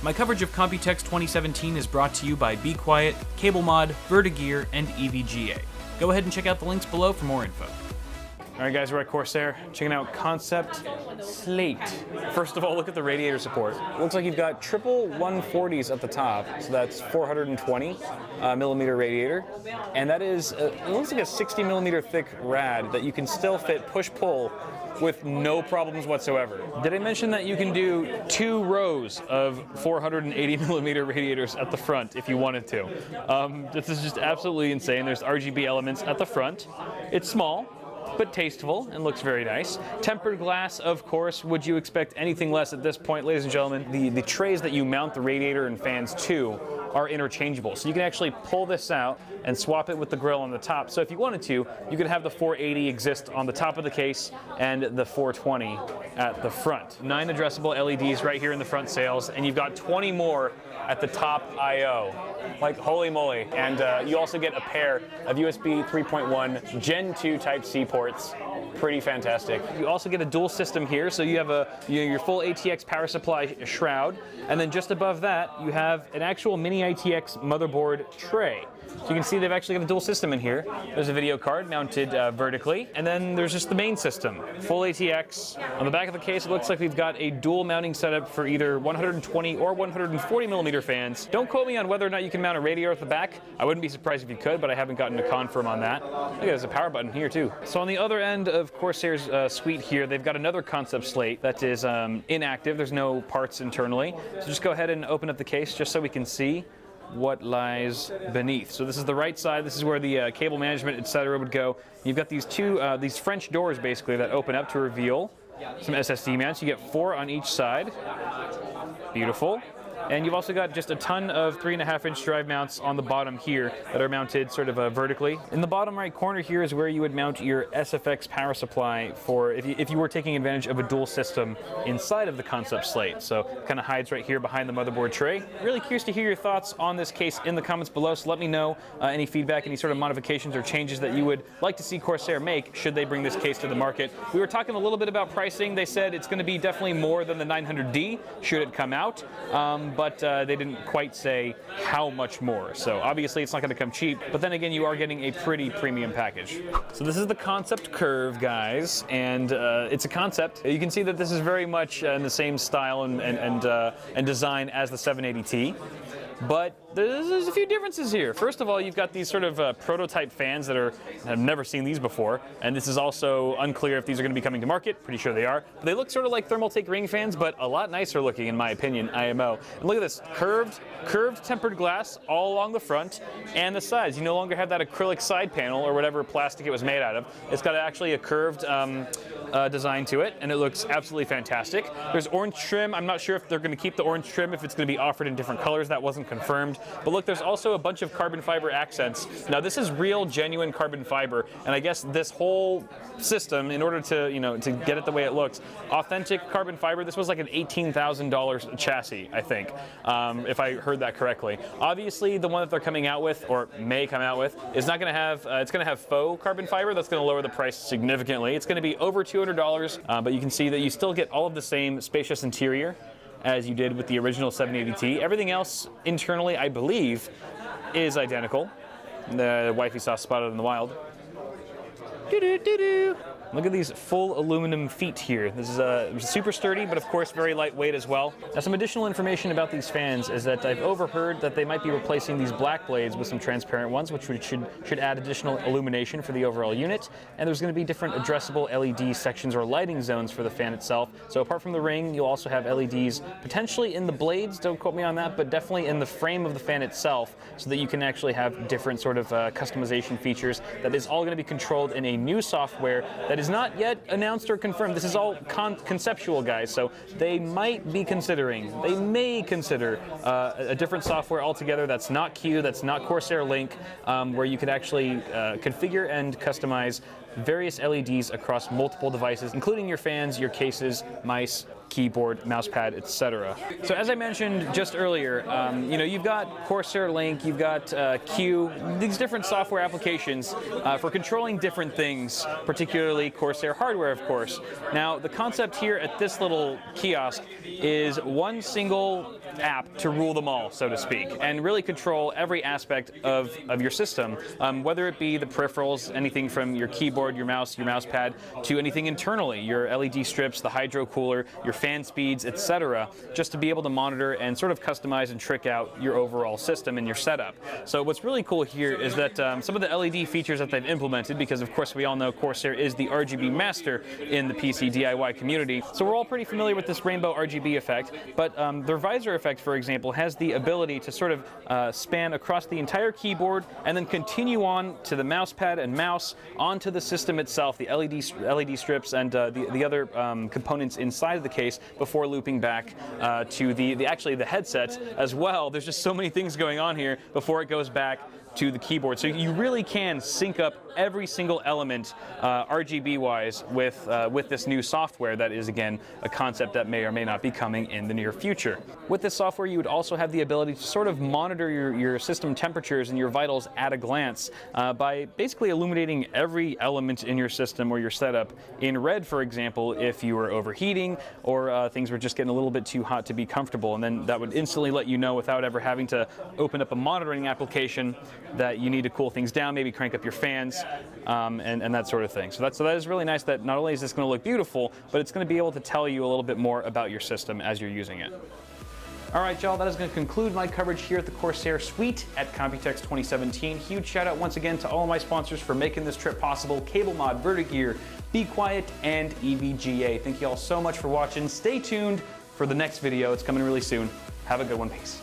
My coverage of Computex 2017 is brought to you by Be Quiet, CableMod, Vertigear, and EVGA. Go ahead and check out the links below for more info. All right, guys, we're at Corsair, checking out Concept Slate. First of all, look at the radiator support. It looks like you've got triple 140s at the top, so that's 420 millimeter radiator, and that is, it looks like a 60 millimeter thick rad that you can still fit push-pull with no problems whatsoever. Did I mention that you can do 2 rows of 480 millimeter radiators at the front if you wanted to? This is just absolutely insane. There's RGB elements at the front. It's small, but tasteful and looks very nice. Tempered glass, of course. Would you expect anything less at this point, ladies and gentlemen? The trays that you mount the radiator and fans to are interchangeable. So you can actually pull this out and swap it with the grill on the top. So if you wanted to, you could have the 480 exist on the top of the case and the 420 at the front. 9 addressable LEDs right here in the front sails, and you've got 20 more at the top I/O. Like, holy moly. And you also get a pair of USB 3.1 Gen 2 Type-C ports. Pretty fantastic. You also get a dual system here, so you have your full ATX power supply shroud, and then just above that, you have an actual mini ITX motherboard tray. So you can see they've actually got a dual system in here. There's a video card mounted vertically, and then there's just the main system, full ATX. On the back of the case, it looks like we've got a dual mounting setup for either 120 or 140 millimeter fans. Don't quote me on whether or not you can mount a radiator at the back. I wouldn't be surprised if you could, but I haven't gotten a confirm on that. Look, there's a power button here too. So on the other end of Corsair's suite here, they've got another Concept Slate that is inactive. There's no parts internally. So just go ahead and open up the case just so we can see what lies beneath. So this is the right side. This is where the cable management, etc., would go. You've got these French doors basically that open up to reveal some SSD mounts. You get 4 on each side. Beautiful. And you've also got just a ton of 3.5-inch drive mounts on the bottom here that are mounted sort of vertically. In the bottom right corner here is where you would mount your SFX power supply for if you were taking advantage of a dual system inside of the Concept Slate. So kind of hides right here behind the motherboard tray. Really curious to hear your thoughts on this case in the comments below, so let me know any feedback, any sort of modifications or changes that you would like to see Corsair make should they bring this case to the market. We were talking a little bit about pricing. They said it's going to be definitely more than the 900D should it come out. But they didn't quite say how much more. So obviously it's not going to come cheap, but then again, you are getting a pretty premium package. So this is the Concept Curve, guys, and it's a concept. You can see that this is very much in the same style and design as the 780T. But there's a few differences here. First of all, you've got these sort of prototype fans that I've never seen these before, and this is also unclear if these are going to be coming to market. Pretty sure they are. But they look sort of like Thermaltake ring fans, but a lot nicer looking, in my opinion, IMO. And look at this, curved tempered glass all along the front and the sides. You no longer have that acrylic side panel or whatever plastic it was made out of. It's got actually a curved design to it, and it looks absolutely fantastic. There's orange trim. I'm not sure if they're going to keep the orange trim, if it's going to be offered in different colors. That wasn't confirmed. But look, there's also a bunch of carbon fiber accents. Now this is real, genuine carbon fiber, and I guess this whole system, in order to, to get it the way it looks, authentic carbon fiber, this was like an $18,000 chassis, I think, if I heard that correctly. Obviously, the one that they're coming out with, or may come out with, is not going to have, it's going to have faux carbon fiber. That's going to lower the price significantly. It's going to be over $200, but you can see that you still get all of the same spacious interior as you did with the original 780T. Everything else internally, I believe, is identical. The wifey saw spotted in the wild. Doo-doo-doo-doo. Look at these full aluminum feet here. This is super sturdy, but of course very lightweight as well. Now, some additional information about these fans is that I've overheard that they might be replacing these black blades with some transparent ones, which should add additional illumination for the overall unit. And there's going to be different addressable LED sections or lighting zones for the fan itself. So apart from the ring, you'll also have LEDs potentially in the blades, don't quote me on that, but definitely in the frame of the fan itself, so that you can actually have different sort of customization features. That is all going to be controlled in a new software that is not yet announced or confirmed. This is all conceptual, guys, so they might be considering, they may consider a different software altogether that's not Q, that's not Corsair Link, where you could actually configure and customize various LEDs across multiple devices, including your fans, your cases, mice, keyboard, mousepad, etc. So as I mentioned just earlier, you've got Corsair Link, you've got Q, these different software applications for controlling different things, particularly Corsair hardware, of course. Now, the concept here at this little kiosk is one single app to rule them all, so to speak, and really control every aspect of your system, whether it be the peripherals, anything from your keyboard, your mouse pad, to anything internally, your LED strips, the hydro cooler, your fan speeds, etc., just to be able to monitor and sort of customize and trick out your overall system and your setup. So what's really cool here is that some of the LED features that they've implemented, because of course we all know Corsair is the RGB master in the PC DIY community, so we're all pretty familiar with this rainbow RGB effect, but their visor effect, for example, has the ability to sort of span across the entire keyboard and then continue on to the mouse pad and mouse, onto the system itself, the LED strips and the other components inside of the case, before looping back to actually the headset as well. There's just so many things going on here before it goes back to the keyboard. So you really can sync up every single element RGB-wise with this new software that is, again, a concept that may or may not be coming in the near future. With this software, you would also have the ability to sort of monitor your system temperatures and your vitals at a glance by basically illuminating every element in your system or your setup in red, for example, if you were overheating or things were just getting a little bit too hot to be comfortable, and then that would instantly let you know without ever having to open up a monitoring application that you need to cool things down, maybe crank up your fans, and that sort of thing. So that is really nice that not only is this going to look beautiful, but it's going to be able to tell you a little bit more about your system as you're using it. All right, y'all, that is going to conclude my coverage here at the Corsair Suite at Computex 2017. Huge shout out once again to all of my sponsors for making this trip possible: CableMod, Vertigear, Be Quiet, and EVGA. Thank you all so much for watching. Stay tuned for the next video. It's coming really soon. Have a good one. Peace.